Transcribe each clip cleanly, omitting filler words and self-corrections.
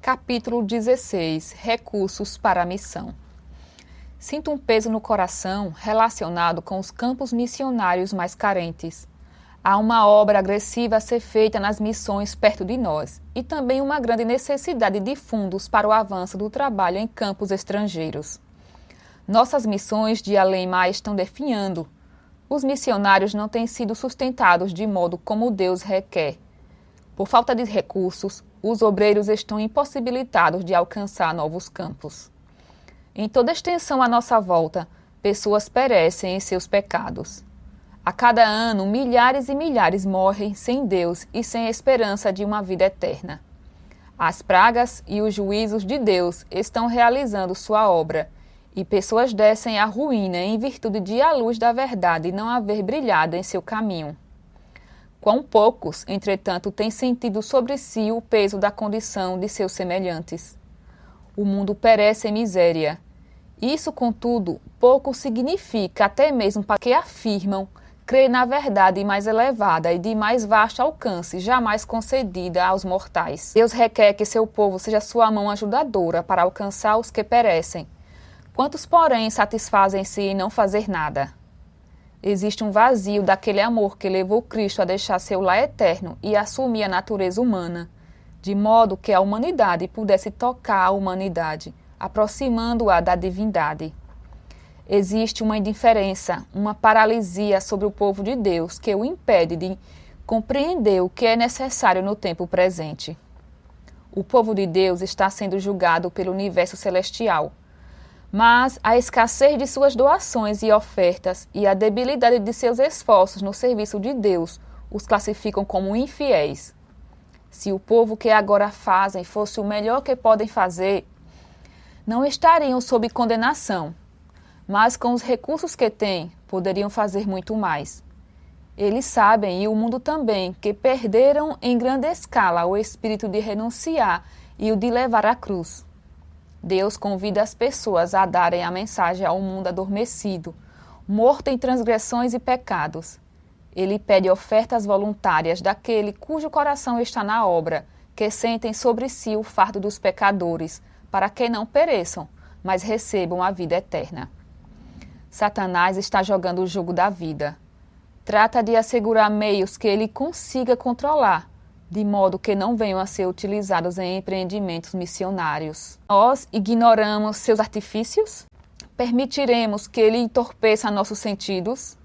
Capítulo 16. Recursos para a missão. Sinto um peso no coração relacionado com os campos missionários mais carentes. Há uma obra agressiva a ser feita nas missões perto de nós e também uma grande necessidade de fundos para o avanço do trabalho em campos estrangeiros. Nossas missões de além-mar estão definhando. Os missionários não têm sido sustentados de modo como Deus requer. Por falta de recursos, os obreiros estão impossibilitados de alcançar novos campos. Em toda extensão à nossa volta, pessoas perecem em seus pecados. A cada ano, milhares e milhares morrem sem Deus e sem esperança de uma vida eterna. As pragas e os juízos de Deus estão realizando sua obra, e pessoas descem à ruína em virtude de a luz da verdade não haver brilhado em seu caminho. Quão poucos, entretanto, têm sentido sobre si o peso da condição de seus semelhantes. O mundo perece em miséria. Isso, contudo, pouco significa até mesmo para que afirmam crer na verdade mais elevada e de mais vasto alcance, jamais concedida aos mortais. Deus requer que seu povo seja sua mão ajudadora para alcançar os que perecem. Quantos, porém, satisfazem-se em não fazer nada? Existe um vazio daquele amor que levou Cristo a deixar seu lar eterno e assumir a natureza humana, de modo que a humanidade pudesse tocar a humanidade, aproximando-a da divindade. Existe uma indiferença, uma paralisia sobre o povo de Deus que o impede de compreender o que é necessário no tempo presente. O povo de Deus está sendo julgado pelo universo celestial, mas a escassez de suas doações e ofertas e a debilidade de seus esforços no serviço de Deus os classificam como infiéis. Se o povo que agora fazem fosse o melhor que podem fazer, não estariam sob condenação, mas com os recursos que têm, poderiam fazer muito mais. Eles sabem, e o mundo também, que perderam em grande escala o espírito de renunciar e o de levar a cruz. Deus convida as pessoas a darem a mensagem ao mundo adormecido, morto em transgressões e pecados. Ele pede ofertas voluntárias daquele cujo coração está na obra, que sentem sobre si o fardo dos pecadores, para que não pereçam, mas recebam a vida eterna. Satanás está jogando o jogo da vida. Trata de assegurar meios que ele consiga controlar, de modo que não venham a ser utilizados em empreendimentos missionários. Nós ignoramos seus artifícios? Permitiremos que ele entorpeça nossos sentidos?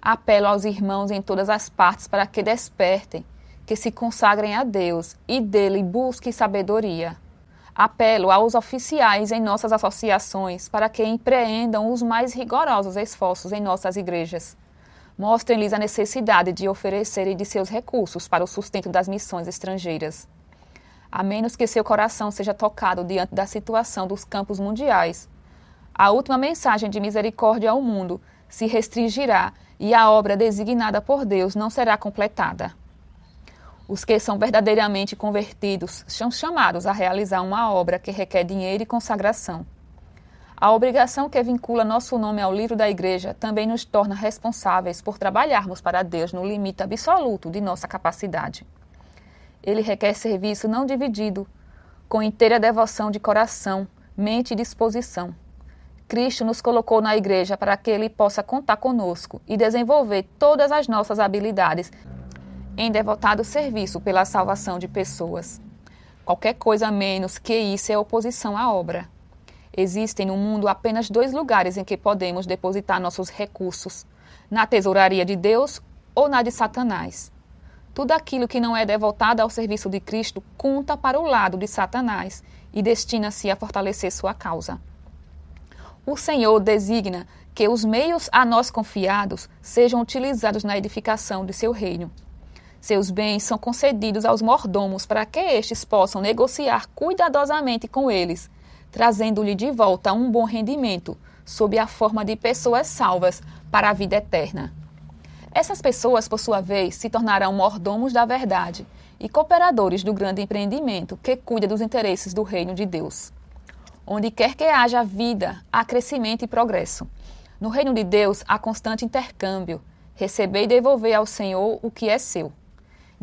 Apelo aos irmãos em todas as partes para que despertem, que se consagrem a Deus e dele busquem sabedoria. Apelo aos oficiais em nossas associações para que empreendam os mais rigorosos esforços em nossas igrejas. Mostrem-lhes a necessidade de oferecerem de seus recursos para o sustento das missões estrangeiras. A menos que seu coração seja tocado diante da situação dos campos mundiais, a última mensagem de misericórdia ao mundo se restringirá e a obra designada por Deus não será completada. Os que são verdadeiramente convertidos são chamados a realizar uma obra que requer dinheiro e consagração. A obrigação que vincula nosso nome ao livro da Igreja também nos torna responsáveis por trabalharmos para Deus no limite absoluto de nossa capacidade. Ele requer serviço não dividido, com inteira devoção de coração, mente e disposição. Cristo nos colocou na Igreja para que Ele possa contar conosco e desenvolver todas as nossas habilidades em devotado serviço pela salvação de pessoas. Qualquer coisa menos que isso é oposição à obra. Existem no mundo apenas 2 lugares em que podemos depositar nossos recursos: na tesouraria de Deus ou na de Satanás. Tudo aquilo que não é devotado ao serviço de Cristo conta para o lado de Satanás e destina-se a fortalecer sua causa. O Senhor designa que os meios a nós confiados sejam utilizados na edificação de seu reino. Seus bens são concedidos aos mordomos para que estes possam negociar cuidadosamente com eles, trazendo-lhe de volta um bom rendimento, sob a forma de pessoas salvas para a vida eterna. Essas pessoas, por sua vez, se tornarão mordomos da verdade e cooperadores do grande empreendimento que cuida dos interesses do reino de Deus. Onde quer que haja vida, há crescimento e progresso. No reino de Deus há constante intercâmbio, receber e devolver ao Senhor o que é seu.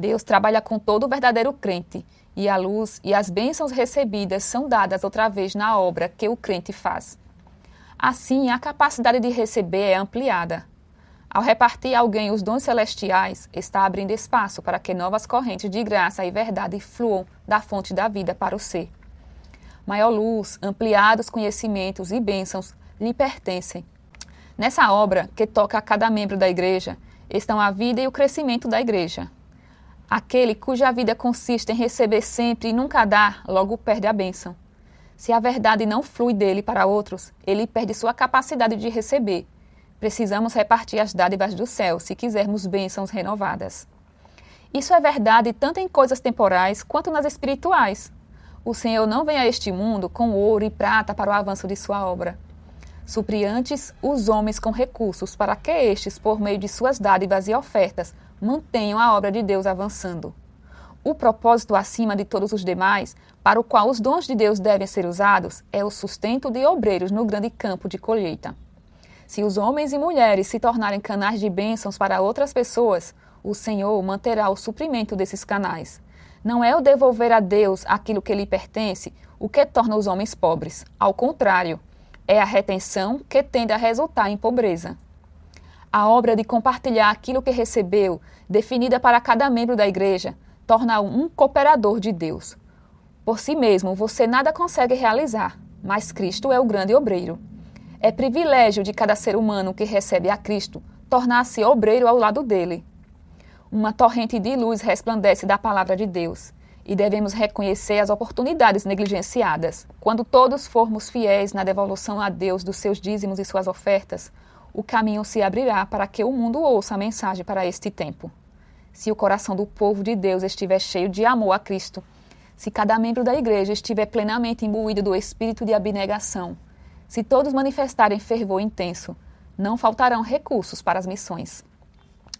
Deus trabalha com todo o verdadeiro crente, e a luz e as bênçãos recebidas são dadas outra vez na obra que o crente faz. Assim, a capacidade de receber é ampliada. Ao repartir a alguém os dons celestiais, está abrindo espaço para que novas correntes de graça e verdade fluam da fonte da vida para o ser. Maior luz, ampliados conhecimentos e bênçãos lhe pertencem. Nessa obra, que toca a cada membro da igreja, estão a vida e o crescimento da igreja. Aquele cuja vida consiste em receber sempre e nunca dar, logo perde a bênção. Se a verdade não flui dele para outros, ele perde sua capacidade de receber. Precisamos repartir as dádivas do céu se quisermos bênçãos renovadas. Isso é verdade tanto em coisas temporais quanto nas espirituais. O Senhor não vem a este mundo com ouro e prata para o avanço de sua obra. Supre antes os homens com recursos para que estes, por meio de suas dádivas e ofertas, mantenham a obra de Deus avançando. O propósito acima de todos os demais, para o qual os dons de Deus devem ser usados, é o sustento de obreiros no grande campo de colheita. Se os homens e mulheres se tornarem canais de bênçãos para outras pessoas, o Senhor manterá o suprimento desses canais. Não é o devolver a Deus aquilo que lhe pertence o que torna os homens pobres. Ao contrário, é a retenção que tende a resultar em pobreza. A obra de compartilhar aquilo que recebeu, definida para cada membro da igreja, torna-o um cooperador de Deus. Por si mesmo, você nada consegue realizar, mas Cristo é o grande obreiro. É privilégio de cada ser humano que recebe a Cristo tornar-se obreiro ao lado dele. Uma torrente de luz resplandece da palavra de Deus, e devemos reconhecer as oportunidades negligenciadas. Quando todos formos fiéis na devolução a Deus dos seus dízimos e suas ofertas, o caminho se abrirá para que o mundo ouça a mensagem para este tempo. Se o coração do povo de Deus estiver cheio de amor a Cristo, se cada membro da igreja estiver plenamente imbuído do espírito de abnegação, se todos manifestarem fervor intenso, não faltarão recursos para as missões.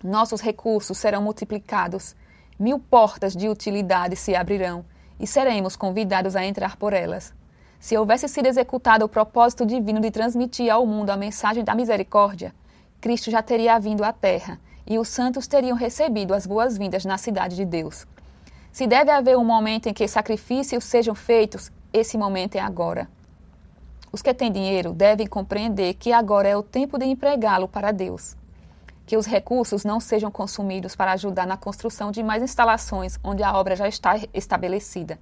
Nossos recursos serão multiplicados, 1000 portas de utilidade se abrirão e seremos convidados a entrar por elas. Se houvesse sido executado o propósito divino de transmitir ao mundo a mensagem da misericórdia, Cristo já teria vindo à terra e os santos teriam recebido as boas-vindas na cidade de Deus. Se deve haver um momento em que sacrifícios sejam feitos, esse momento é agora. Os que têm dinheiro devem compreender que agora é o tempo de empregá-lo para Deus. Que os recursos não sejam consumidos para ajudar na construção de mais instalações onde a obra já está estabelecida.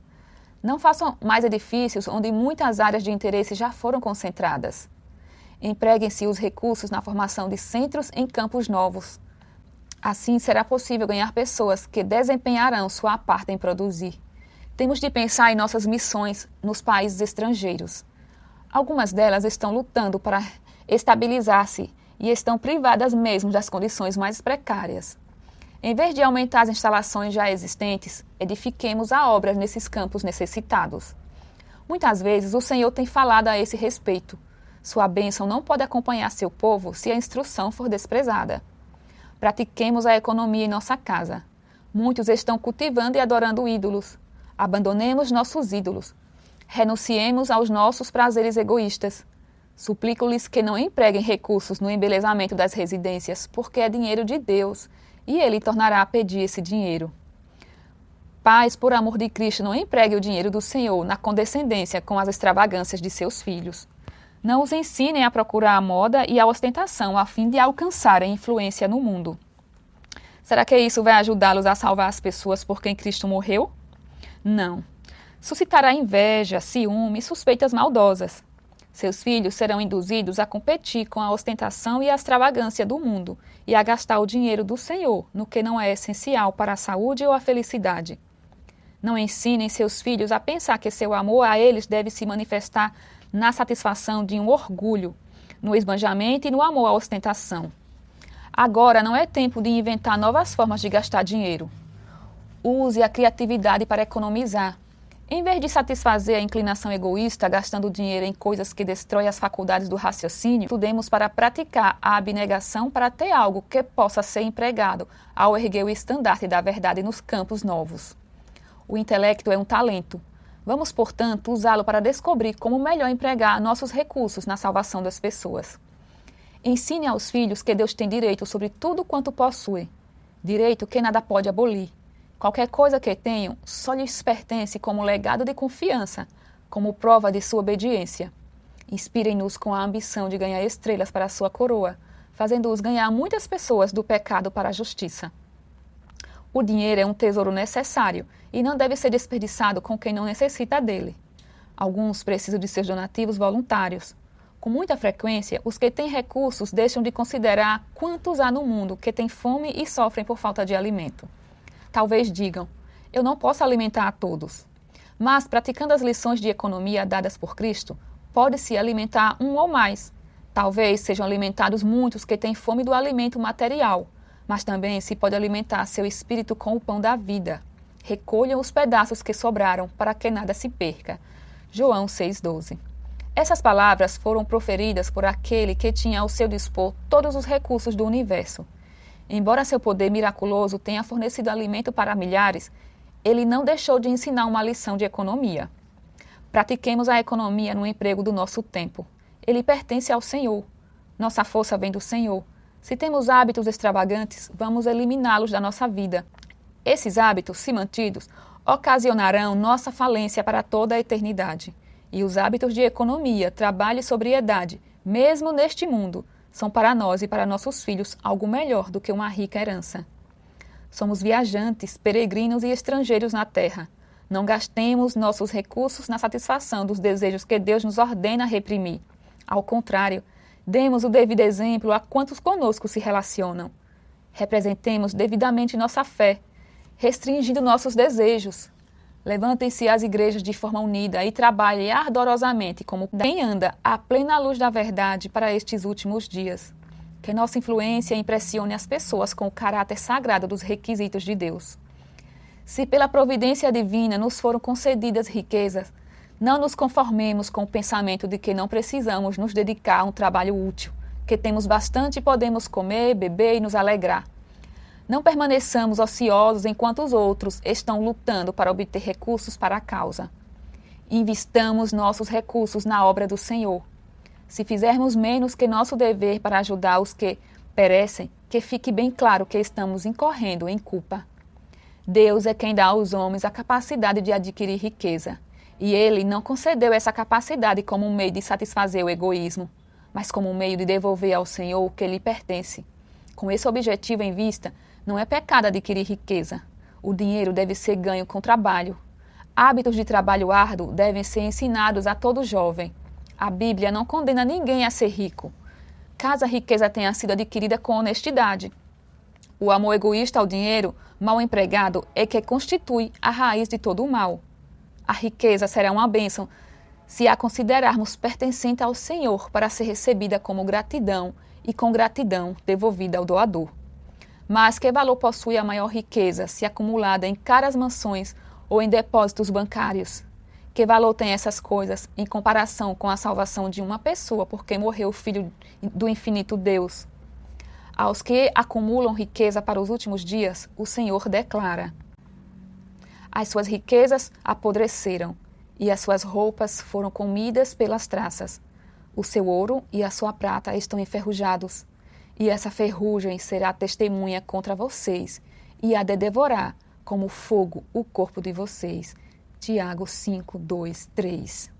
Não façam mais edifícios onde muitas áreas de interesse já foram concentradas. Empreguem-se os recursos na formação de centros em campos novos. Assim será possível ganhar pessoas que desempenharão sua parte em produzir. Temos de pensar em nossas missões nos países estrangeiros. Algumas delas estão lutando para estabilizar-se e estão privadas mesmo das condições mais precárias. Em vez de aumentar as instalações já existentes, edifiquemos a obra nesses campos necessitados. Muitas vezes o Senhor tem falado a esse respeito. Sua bênção não pode acompanhar seu povo se a instrução for desprezada. Pratiquemos a economia em nossa casa. Muitos estão cultivando e adorando ídolos. Abandonemos nossos ídolos. Renunciemos aos nossos prazeres egoístas. Suplico-lhes que não empreguem recursos no embelezamento das residências, porque é dinheiro de Deus, e Ele tornará a pedir esse dinheiro. Pais, por amor de Cristo, não empreguem o dinheiro do Senhor na condescendência com as extravagâncias de seus filhos. Não os ensinem a procurar a moda e a ostentação a fim de alcançarem influência no mundo. Será que isso vai ajudá-los a salvar as pessoas por quem Cristo morreu? Não. Suscitará inveja, ciúme e suspeitas maldosas. Seus filhos serão induzidos a competir com a ostentação e a extravagância do mundo e a gastar o dinheiro do Senhor no que não é essencial para a saúde ou a felicidade. Não ensinem seus filhos a pensar que seu amor a eles deve se manifestar na satisfação de um orgulho, no esbanjamento e no amor à ostentação. Agora não é tempo de inventar novas formas de gastar dinheiro. Use a criatividade para economizar. Em vez de satisfazer a inclinação egoísta gastando dinheiro em coisas que destroem as faculdades do raciocínio, estudemos para praticar a abnegação para ter algo que possa ser empregado ao erguer o estandarte da verdade nos campos novos. O intelecto é um talento. Vamos, portanto, usá-lo para descobrir como melhor empregar nossos recursos na salvação das pessoas. Ensine aos filhos que Deus tem direito sobre tudo quanto possui, direito que nada pode abolir, Qualquer coisa que tenham só lhes pertence como legado de confiança, como prova de sua obediência. Inspirem-nos com a ambição de ganhar estrelas para a sua coroa, fazendo-os ganhar muitas pessoas do pecado para a justiça. O dinheiro é um tesouro necessário e não deve ser desperdiçado com quem não necessita dele. Alguns precisam de seus donativos voluntários. Com muita frequência, os que têm recursos deixam de considerar quantos há no mundo que têm fome e sofrem por falta de alimento. Talvez digam, eu não posso alimentar a todos. Mas, praticando as lições de economia dadas por Cristo, pode-se alimentar um ou mais. Talvez sejam alimentados muitos que têm fome do alimento material, mas também se pode alimentar seu espírito com o pão da vida. Recolham os pedaços que sobraram, para que nada se perca. João 6,12. Essas palavras foram proferidas por aquele que tinha ao seu dispor todos os recursos do universo. Embora seu poder miraculoso tenha fornecido alimento para milhares, ele não deixou de ensinar uma lição de economia. Pratiquemos a economia no emprego do nosso tempo. Ele pertence ao Senhor. Nossa força vem do Senhor. Se temos hábitos extravagantes, vamos eliminá-los da nossa vida. Esses hábitos, se mantidos, ocasionarão nossa falência para toda a eternidade. E os hábitos de economia, trabalho e sobriedade, mesmo neste mundo, são para nós e para nossos filhos algo melhor do que uma rica herança. Somos viajantes, peregrinos e estrangeiros na terra. Não gastemos nossos recursos na satisfação dos desejos que Deus nos ordena reprimir. Ao contrário, demos o devido exemplo a quantos conosco se relacionam. Representemos devidamente nossa fé, restringindo nossos desejos. Levantem-se as igrejas de forma unida e trabalhem ardorosamente como quem anda à plena luz da verdade para estes últimos dias. Que nossa influência impressione as pessoas com o caráter sagrado dos requisitos de Deus. Se pela providência divina nos foram concedidas riquezas, não nos conformemos com o pensamento de que não precisamos nos dedicar a um trabalho útil, que temos bastante e podemos comer, beber e nos alegrar. Não permaneçamos ociosos enquanto os outros estão lutando para obter recursos para a causa. Investamos nossos recursos na obra do Senhor. Se fizermos menos que nosso dever para ajudar os que perecem, que fique bem claro que estamos incorrendo em culpa. Deus é quem dá aos homens a capacidade de adquirir riqueza. E Ele não concedeu essa capacidade como um meio de satisfazer o egoísmo, mas como um meio de devolver ao Senhor o que lhe pertence. Com esse objetivo em vista, não é pecado adquirir riqueza. O dinheiro deve ser ganho com trabalho. Hábitos de trabalho árduo devem ser ensinados a todo jovem. A Bíblia não condena ninguém a ser rico, caso a riqueza tenha sido adquirida com honestidade. O amor egoísta ao dinheiro, mal empregado, é que constitui a raiz de todo o mal. A riqueza será uma bênção se a considerarmos pertencente ao Senhor para ser recebida como gratidão e com gratidão devolvida ao doador. Mas que valor possui a maior riqueza se acumulada em caras mansões ou em depósitos bancários? Que valor tem essas coisas em comparação com a salvação de uma pessoa por quem morreu o Filho do infinito Deus? Aos que acumulam riqueza para os últimos dias, o Senhor declara: as suas riquezas apodreceram, e as suas roupas foram comidas pelas traças. O seu ouro e a sua prata estão enferrujados, e essa ferrugem será testemunha contra vocês, e há de devorar, como fogo, o corpo de vocês. Tiago 5, 2, 3.